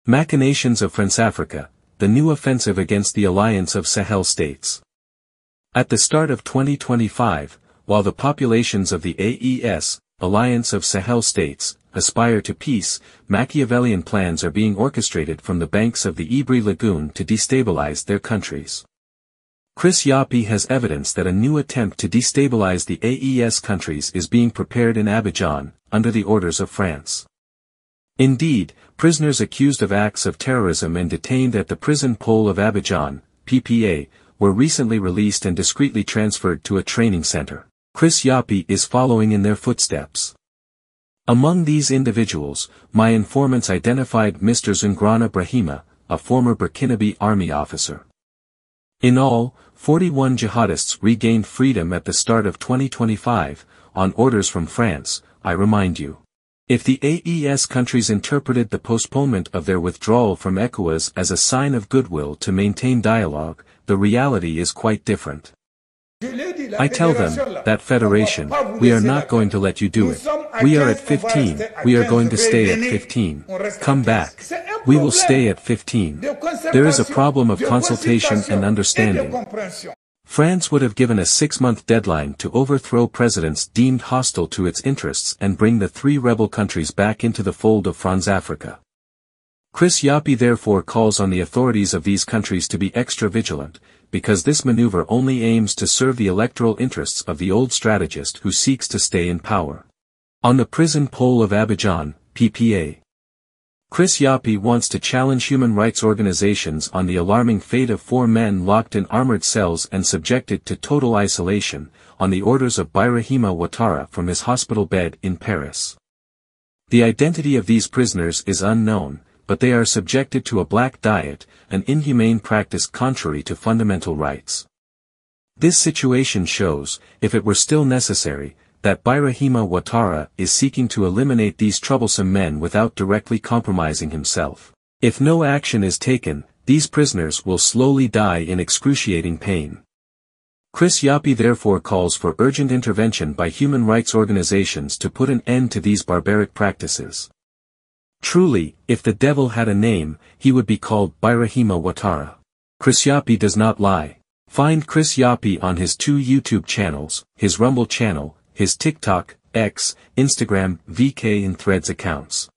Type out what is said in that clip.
Machinations of Françafrica, the new offensive against the alliance of Sahel states. At the start of 2025, while the populations of the AES, Alliance of Sahel States, aspire to peace, Machiavellian plans are being orchestrated from the banks of the Ébrié lagoon to destabilize their countries. Yapi has evidence that a new attempt to destabilize the AES countries is being prepared in Abidjan, under the orders of France. Indeed, prisoners accused of acts of terrorism and detained at the prison pole of Abidjan, PPA, were recently released and discreetly transferred to a training center. Yapi is following in their footsteps. Among these individuals, my informants identified Mr. Zungrana Brahima, a former Burkinabe army officer. In all, 41 jihadists regained freedom at the start of 2025, on orders from France, I remind you. If the AES countries interpreted the postponement of their withdrawal from ECOWAS as a sign of goodwill to maintain dialogue, the reality is quite different. I tell them, that federation, we are not going to let you do it. We are at 15, we are going to stay at 15. Come back. We will stay at 15. There is a problem of consultation and understanding. France would have given a 6-month deadline to overthrow presidents deemed hostile to its interests and bring the 3 rebel countries back into the fold of Françafrica. Yapi therefore calls on the authorities of these countries to be extra vigilant, because this maneuver only aims to serve the electoral interests of the old strategist who seeks to stay in power. On the prison pole of Abidjan, PPA. Yapi wants to challenge human rights organizations on the alarming fate of 4 men locked in armored cells and subjected to total isolation, on the orders of Birahima Ouattara from his hospital bed in Paris. The identity of these prisoners is unknown, but they are subjected to a black diet, an inhumane practice contrary to fundamental rights. This situation shows, if it were still necessary, that Birahima Ouattara is seeking to eliminate these troublesome men without directly compromising himself. If no action is taken, these prisoners will slowly die in excruciating pain. Yapi therefore calls for urgent intervention by human rights organizations to put an end to these barbaric practices. Truly, if the devil had a name, he would be called Birahima Ouattara. Yapi does not lie. Find Yapi on his 2 YouTube channels, his Rumble channel, his TikTok, X, Instagram, VK and Threads accounts.